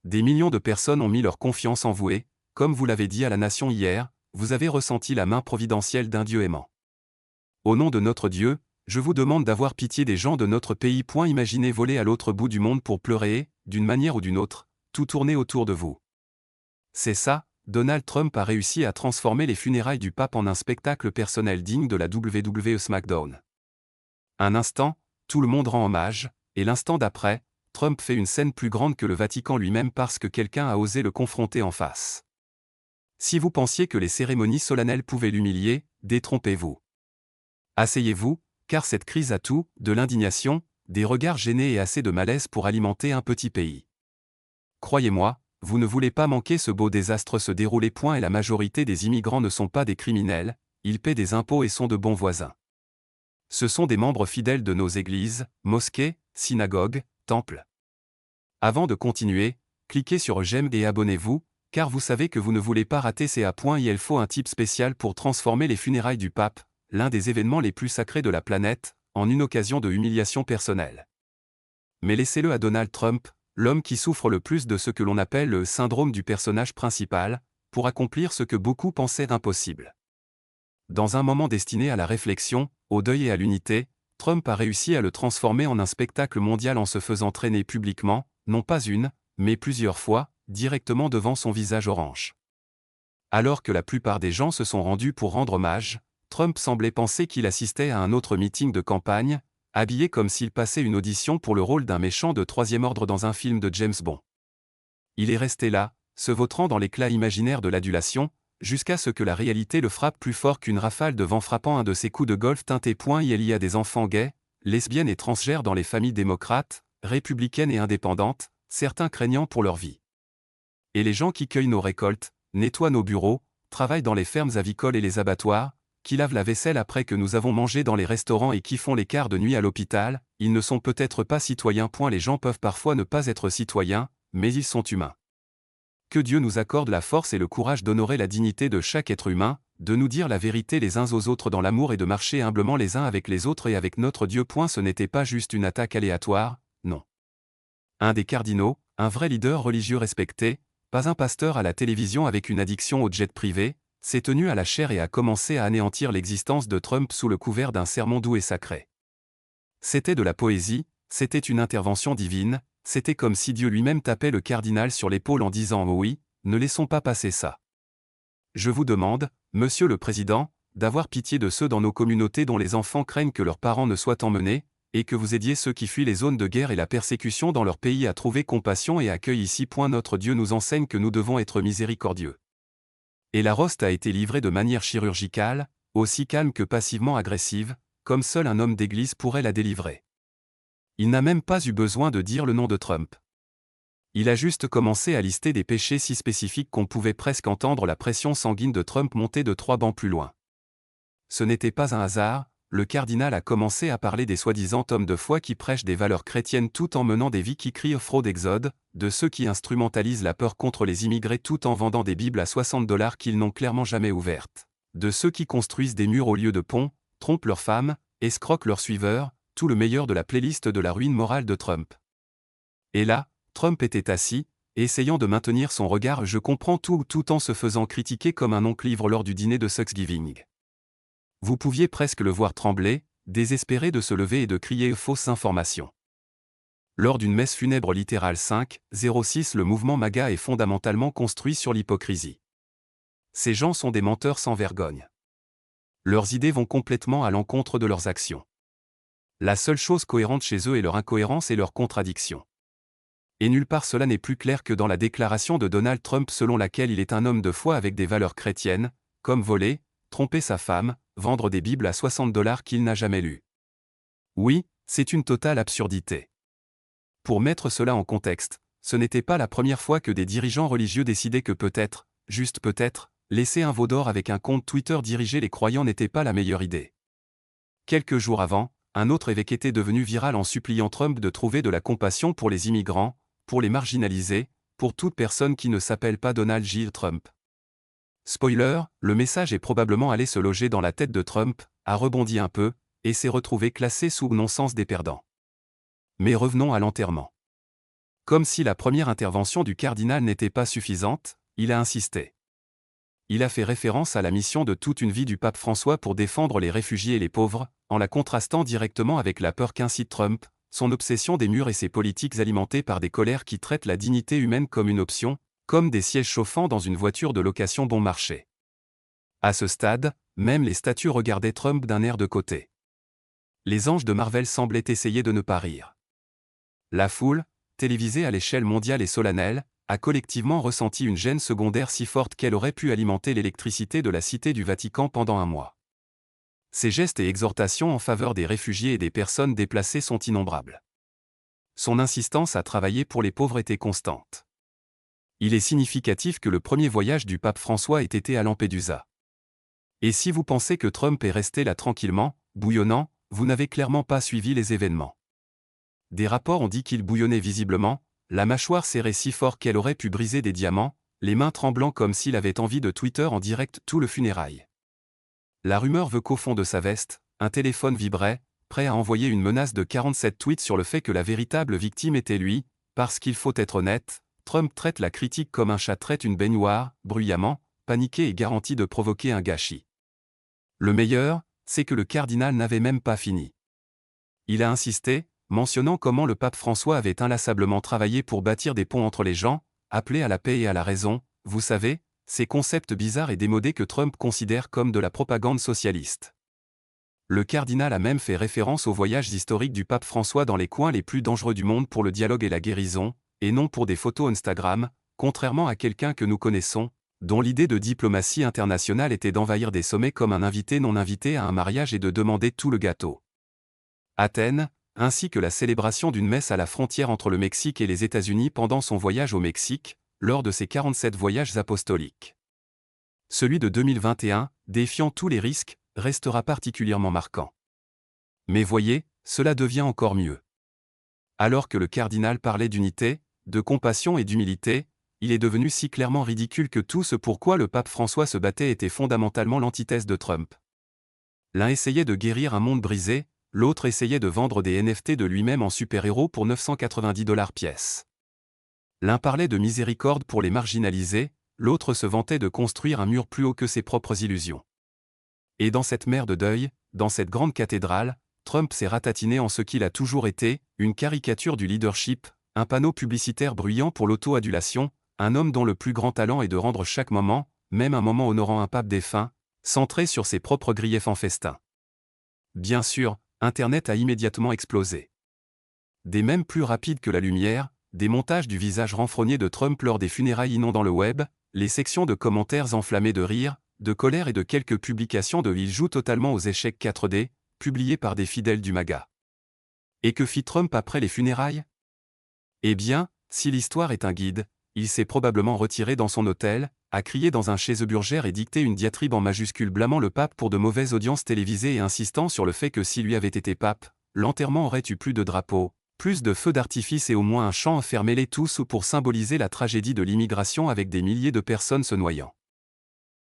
Des millions de personnes ont mis leur confiance en vous et, comme vous l'avez dit à la nation hier, vous avez ressenti la main providentielle d'un Dieu aimant. Au nom de notre Dieu, je vous demande d'avoir pitié des gens de notre pays. Imaginez voler à l'autre bout du monde pour pleurer et, d'une manière ou d'une autre, tout tourner autour de vous. C'est ça, Donald Trump a réussi à transformer les funérailles du pape en un spectacle personnel digne de la WWE SmackDown. Un instant, tout le monde rend hommage, et l'instant d'après, Trump fait une scène plus grande que le Vatican lui-même parce que quelqu'un a osé le confronter en face. Si vous pensiez que les cérémonies solennelles pouvaient l'humilier, détrompez-vous. Asseyez-vous, car cette crise a tout, de l'indignation, des regards gênés et assez de malaise pour alimenter un petit pays. Croyez-moi, vous ne voulez pas manquer ce beau désastre se dérouler. Et la majorité des immigrants ne sont pas des criminels, ils paient des impôts et sont de bons voisins. Ce sont des membres fidèles de nos églises, mosquées, synagogues, temples. Avant de continuer, cliquez sur j'aime et abonnez-vous, car vous savez que vous ne voulez pas rater ces points. Il faut un type spécial pour transformer les funérailles du pape, l'un des événements les plus sacrés de la planète, en une occasion de humiliation personnelle. Mais laissez-le à Donald Trump, l'homme qui souffre le plus de ce que l'on appelle le syndrome du personnage principal, pour accomplir ce que beaucoup pensaient impossible. Dans un moment destiné à la réflexion, au deuil et à l'unité, Trump a réussi à le transformer en un spectacle mondial en se faisant traîner publiquement, non pas une, mais plusieurs fois, directement devant son visage orange. Alors que la plupart des gens se sont rendus pour rendre hommage, Trump semblait penser qu'il assistait à un autre meeting de campagne, habillé comme s'il passait une audition pour le rôle d'un méchant de troisième ordre dans un film de James Bond. Il est resté là, se vautrant dans l'éclat imaginaire de l'adulation, jusqu'à ce que la réalité le frappe plus fort qu'une rafale de vent frappant un de ses coups de golf teinté. Il y a des enfants gays, lesbiennes et transgenres dans les familles démocrates, républicaines et indépendantes, certains craignant pour leur vie. Et les gens qui cueillent nos récoltes, nettoient nos bureaux, travaillent dans les fermes avicoles et les abattoirs, qui lavent la vaisselle après que nous avons mangé dans les restaurants et qui font les quarts de nuit à l'hôpital, ils ne sont peut-être pas citoyens. Les gens peuvent parfois ne pas être citoyens, mais ils sont humains. Que Dieu nous accorde la force et le courage d'honorer la dignité de chaque être humain, de nous dire la vérité les uns aux autres dans l'amour et de marcher humblement les uns avec les autres et avec notre Dieu. Ce n'était pas juste une attaque aléatoire, non. Un des cardinaux, un vrai leader religieux respecté, pas un pasteur à la télévision avec une addiction au jet privé, s'est tenu à la chair et a commencé à anéantir l'existence de Trump sous le couvert d'un sermon doux et sacré. C'était de la poésie, c'était une intervention divine, c'était comme si Dieu lui-même tapait le cardinal sur l'épaule en disant « Oh oui, ne laissons pas passer ça. Je vous demande, Monsieur le Président, d'avoir pitié de ceux dans nos communautés dont les enfants craignent que leurs parents ne soient emmenés, et que vous aidiez ceux qui fuient les zones de guerre et la persécution dans leur pays à trouver compassion et accueil ici. Notre Dieu nous enseigne que nous devons être miséricordieux. Et la roste a été livrée de manière chirurgicale, aussi calme que passivement agressive, comme seul un homme d'église pourrait la délivrer. Il n'a même pas eu besoin de dire le nom de Trump. Il a juste commencé à lister des péchés si spécifiques qu'on pouvait presque entendre la pression sanguine de Trump monter de 3 bancs plus loin. Ce n'était pas un hasard, le cardinal a commencé à parler des soi-disant hommes de foi qui prêchent des valeurs chrétiennes tout en menant des vies qui crient fraude exode, de ceux qui instrumentalisent la peur contre les immigrés tout en vendant des bibles à $60 qu'ils n'ont clairement jamais ouvertes, de ceux qui construisent des murs au lieu de ponts, trompent leurs femmes, escroquent leurs suiveurs, tout le meilleur de la playlist de la ruine morale de Trump. Et là, Trump était assis, essayant de maintenir son regard je comprends tout en se faisant critiquer comme un oncle-ivre lors du dîner de Thanksgiving. Vous pouviez presque le voir trembler, désespéré de se lever et de crier fausse information. Lors d'une messe funèbre littérale 5-06 le mouvement MAGA est fondamentalement construit sur l'hypocrisie. Ces gens sont des menteurs sans vergogne. Leurs idées vont complètement à l'encontre de leurs actions. La seule chose cohérente chez eux est leur incohérence et leur contradiction. Et nulle part cela n'est plus clair que dans la déclaration de Donald Trump selon laquelle il est un homme de foi avec des valeurs chrétiennes, comme voler, tromper sa femme, vendre des bibles à $60 qu'il n'a jamais lues. Oui, c'est une totale absurdité. Pour mettre cela en contexte, ce n'était pas la première fois que des dirigeants religieux décidaient que peut-être, juste peut-être, laisser un veau d'or avec un compte Twitter diriger les croyants n'était pas la meilleure idée. Quelques jours avant, un autre évêque était devenu viral en suppliant Trump de trouver de la compassion pour les immigrants, pour les marginalisés, pour toute personne qui ne s'appelle pas Donald J. Trump. Spoiler, le message est probablement allé se loger dans la tête de Trump, a rebondi un peu, et s'est retrouvé classé sous non-sens des perdants. Mais revenons à l'enterrement. Comme si la première intervention du cardinal n'était pas suffisante, il a insisté. Il a fait référence à la mission de toute une vie du pape François pour défendre les réfugiés et les pauvres, en la contrastant directement avec la peur qu'incite Trump, son obsession des murs et ses politiques alimentées par des colères qui traitent la dignité humaine comme une option, comme des sièges chauffants dans une voiture de location bon marché. À ce stade, même les statues regardaient Trump d'un air de côté. Les anges de Marvel semblaient essayer de ne pas rire. La foule, télévisée à l'échelle mondiale et solennelle, a collectivement ressenti une gêne secondaire si forte qu'elle aurait pu alimenter l'électricité de la Cité du Vatican pendant un mois. Ses gestes et exhortations en faveur des réfugiés et des personnes déplacées sont innombrables. Son insistance à travailler pour les pauvres était constante. Il est significatif que le premier voyage du pape François ait été à Lampedusa. Et si vous pensez que Trump est resté là tranquillement, bouillonnant, vous n'avez clairement pas suivi les événements. Des rapports ont dit qu'il bouillonnait visiblement, la mâchoire serrée si fort qu'elle aurait pu briser des diamants, les mains tremblant comme s'il avait envie de Twitter en direct tout le funérail. La rumeur veut qu'au fond de sa veste, un téléphone vibrait, prêt à envoyer une menace de 47 tweets sur le fait que la véritable victime était lui, parce qu'il faut être honnête, Trump traite la critique comme un chat traite une baignoire, bruyamment, paniqué et garanti de provoquer un gâchis. Le meilleur, c'est que le cardinal n'avait même pas fini. Il a insisté, mentionnant comment le pape François avait inlassablement travaillé pour bâtir des ponts entre les gens, appelés à la paix et à la raison, vous savez, ces concepts bizarres et démodés que Trump considère comme de la propagande socialiste. Le cardinal a même fait référence aux voyages historiques du pape François dans les coins les plus dangereux du monde pour le dialogue et la guérison, et non pour des photos Instagram, contrairement à quelqu'un que nous connaissons, dont l'idée de diplomatie internationale était d'envahir des sommets comme un invité non invité à un mariage et de demander tout le gâteau. Athènes, ainsi que la célébration d'une messe à la frontière entre le Mexique et les États-Unis pendant son voyage au Mexique, lors de ses 47 voyages apostoliques. Celui de 2021, défiant tous les risques, restera particulièrement marquant. Mais voyez, cela devient encore mieux. Alors que le cardinal parlait d'unité, de compassion et d'humilité, il est devenu si clairement ridicule que tout ce pourquoi le pape François se battait était fondamentalement l'antithèse de Trump. L'un essayait de guérir un monde brisé, l'autre essayait de vendre des NFT de lui-même en super-héros pour 990$ pièce. L'un parlait de miséricorde pour les marginalisés, l'autre se vantait de construire un mur plus haut que ses propres illusions. Et dans cette mer de deuil, dans cette grande cathédrale, Trump s'est ratatiné en ce qu'il a toujours été, une caricature du leadership, un panneau publicitaire bruyant pour l'auto-adulation, un homme dont le plus grand talent est de rendre chaque moment, même un moment honorant un pape défunt, centré sur ses propres griefs en festin. Bien sûr, Internet a immédiatement explosé. Des mèmes plus rapides que la lumière, des montages du visage renfrogné de Trump lors des funérailles inondant le web, les sections de commentaires enflammés de rire, de colère et de quelques publications de il joue totalement aux échecs 4D, publiées par des fidèles du MAGA. Et que fit Trump après les funérailles? Eh bien, si l'histoire est un guide, il s'est probablement retiré dans son hôtel, a crié dans un chez-eux-burgère et dicté une diatribe en majuscule blâmant le pape pour de mauvaises audiences télévisées et insistant sur le fait que s'il lui avait été pape, l'enterrement aurait eu plus de drapeaux, plus de feux d'artifice et au moins un chant enfermé les tous pour symboliser la tragédie de l'immigration avec des milliers de personnes se noyant.